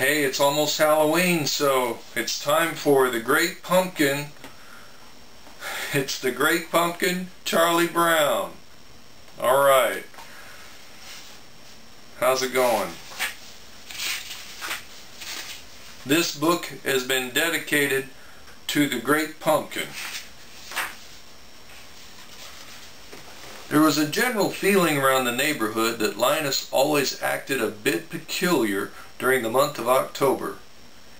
Hey, it's almost Halloween, so it's time for the Great Pumpkin. It's the Great Pumpkin, Charlie Brown. Alright. How's it going? This book has been dedicated to the Great Pumpkin. There was a general feeling around the neighborhood that Linus always acted a bit peculiar during the month of October.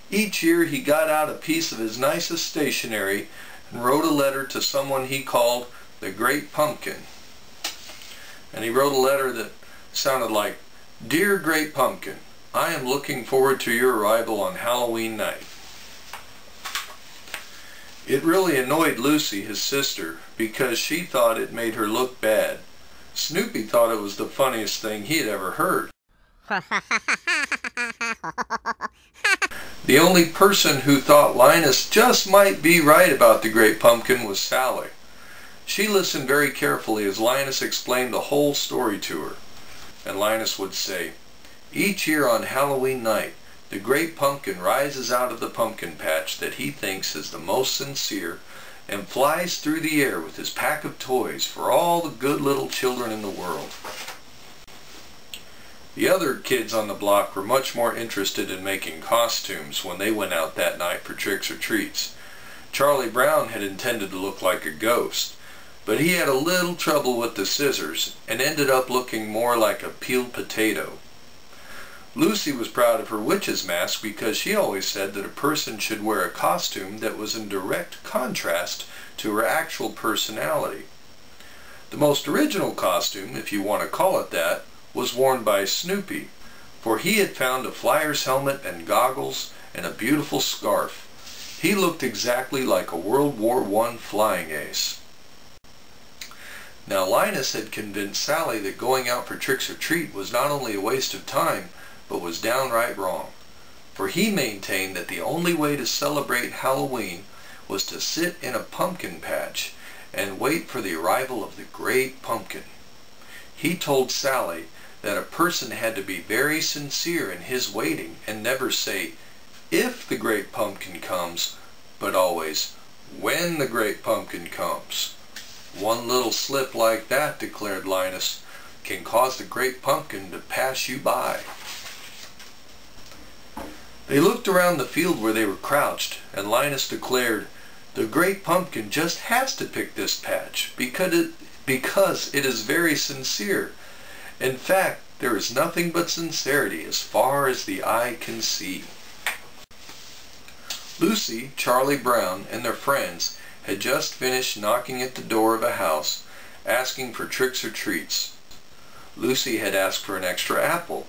Each year he got out a piece of his nicest stationery and wrote a letter to someone he called the Great Pumpkin. And he wrote a letter that sounded like, "Dear Great Pumpkin, I am looking forward to your arrival on Halloween night." It really annoyed Lucy, his sister, because she thought it made her look bad. Snoopy thought it was the funniest thing he had ever heard. The only person who thought Linus just might be right about the Great Pumpkin was Sally. She listened very carefully as Linus explained the whole story to her. And Linus would say, "Each year on Halloween night, the Great Pumpkin rises out of the pumpkin patch that he thinks is the most sincere and flies through the air with his pack of toys for all the good little children in the world." The other kids on the block were much more interested in making costumes when they went out that night for tricks or treats. Charlie Brown had intended to look like a ghost, but he had a little trouble with the scissors and ended up looking more like a peeled potato. Lucy was proud of her witch's mask because she always said that a person should wear a costume that was in direct contrast to her actual personality. The most original costume, if you want to call it that, was worn by Snoopy, for he had found a flyer's helmet and goggles and a beautiful scarf. He looked exactly like a World War I flying ace. Now Linus had convinced Sally that going out for tricks or treat was not only a waste of time, but was downright wrong, for he maintained that the only way to celebrate Halloween was to sit in a pumpkin patch and wait for the arrival of the Great Pumpkin. He told Sally that a person had to be very sincere in his waiting and never say, "if the Great Pumpkin comes," but always, "when the Great Pumpkin comes." One little slip like that, declared Linus, can cause the Great Pumpkin to pass you by. They looked around the field where they were crouched, and Linus declared, "The Great Pumpkin just has to pick this patch because it is very sincere. In fact, there is nothing but sincerity as far as the eye can see." Lucy, Charlie Brown, and their friends had just finished knocking at the door of a house, asking for tricks or treats. Lucy had asked for an extra apple,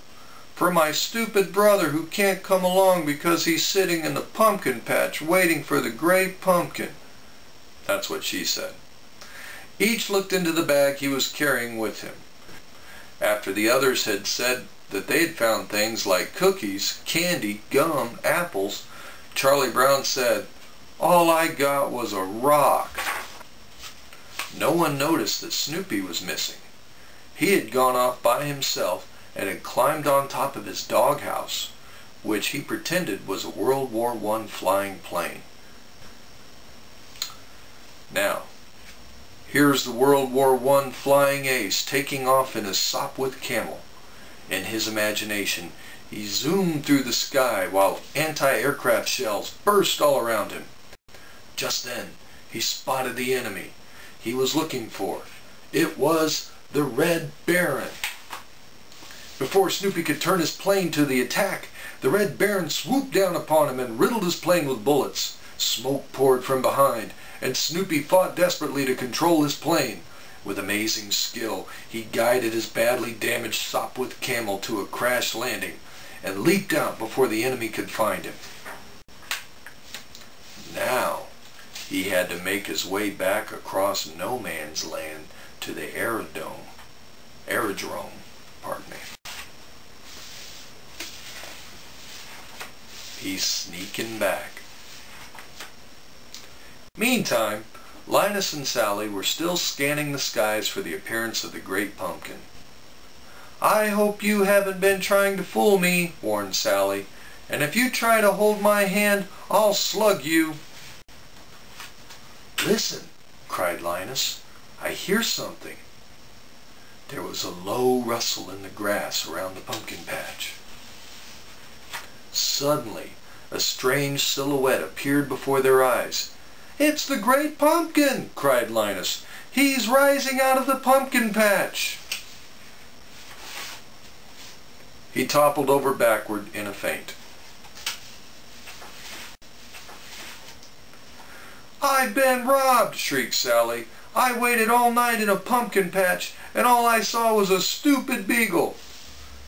"for my stupid brother who can't come along because he's sitting in the pumpkin patch waiting for the Great Pumpkin." That's what she said. Each looked into the bag he was carrying with him. After the others had said that they had found things like cookies, candy, gum, apples, Charlie Brown said, "All I got was a rock." No one noticed that Snoopy was missing. He had gone off by himself and had climbed on top of his doghouse, which he pretended was a World War I flying plane. Now, here's the World War I flying ace taking off in a Sopwith Camel. In his imagination, he zoomed through the sky while anti-aircraft shells burst all around him. Just then, he spotted the enemy he was looking for. It was the Red Baron. Before Snoopy could turn his plane to the attack, the Red Baron swooped down upon him and riddled his plane with bullets. Smoke poured from behind, and Snoopy fought desperately to control his plane. With amazing skill, he guided his badly damaged Sopwith Camel to a crash landing and leaped out before the enemy could find him. Now, he had to make his way back across no man's land to the aerodrome. He's sneaking back. Meantime, Linus and Sally were still scanning the skies for the appearance of the Great Pumpkin. "I hope you haven't been trying to fool me," warned Sally, and if you try to hold my hand, I'll slug you." "Listen," cried Linus. "I hear something." There was a low rustle in the grass around the pumpkin patch. Suddenly, a strange silhouette appeared before their eyes. "It's the Great Pumpkin!" cried Linus. "He's rising out of the pumpkin patch!" He toppled over backward in a faint. "I've been robbed!" shrieked Sally. "I waited all night in a pumpkin patch, and all I saw was a stupid beagle."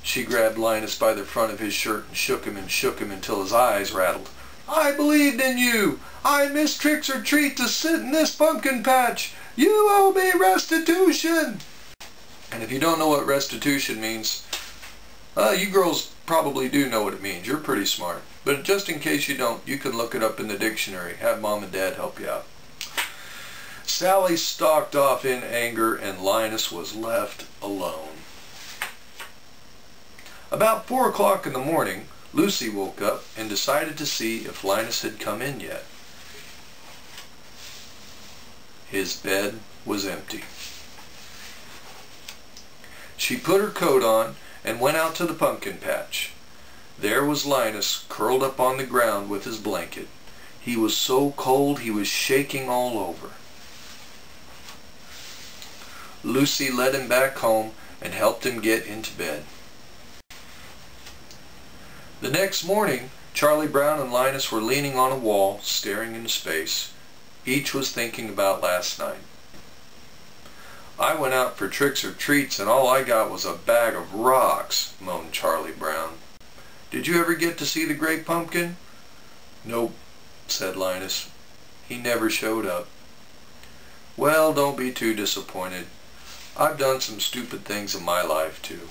She grabbed Linus by the front of his shirt and shook him until his eyes rattled. "I believed in you! I missed Tricks or Treat to sit in this pumpkin patch! You owe me restitution!" And if you don't know what restitution means, you girls probably do know what it means. You're pretty smart. But just in case you don't, you can look it up in the dictionary. Have Mom and Dad help you out. Sally stalked off in anger, and Linus was left alone. About 4 o'clock in the morning, Lucy woke up and decided to see if Linus had come in yet. His bed was empty. She put her coat on and went out to the pumpkin patch. There was Linus curled up on the ground with his blanket. He was so cold he was shaking all over. Lucy led him back home and helped him get into bed. The next morning, Charlie Brown and Linus were leaning on a wall, staring into space. Each was thinking about last night. "I went out for Tricks or Treats and all I got was a bag of rocks," moaned Charlie Brown. "Did you ever get to see the Great Pumpkin?" "Nope," said Linus. "He never showed up." "Well, don't be too disappointed. I've done some stupid things in my life, too."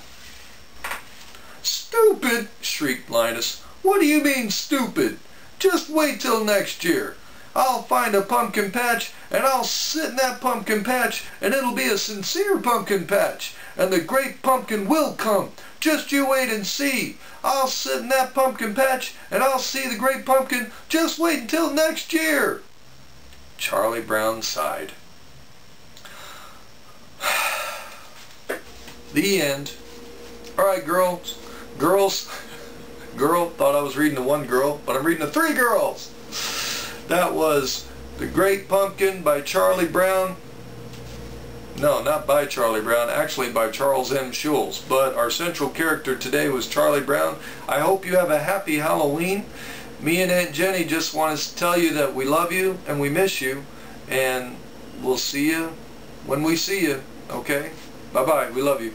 "Stupid!" shrieked Linus. "What do you mean, stupid? Just wait till next year. I'll find a pumpkin patch, and I'll sit in that pumpkin patch, and it'll be a sincere pumpkin patch, and the Great Pumpkin will come. Just you wait and see. I'll sit in that pumpkin patch, and I'll see the Great Pumpkin. Just wait until next year." Charlie Brown sighed. The end. All right, girls. Girl, thought I was reading to one girl, but I'm reading to 3 girls. That was The Great Pumpkin by Charlie Brown. No, not by Charlie Brown, actually by Charles M. Schulz. But our central character today was Charlie Brown. I hope you have a happy Halloween. Me and Aunt Jenny just want to tell you that we love you and we miss you. And we'll see you when we see you, okay? Bye-bye. We love you.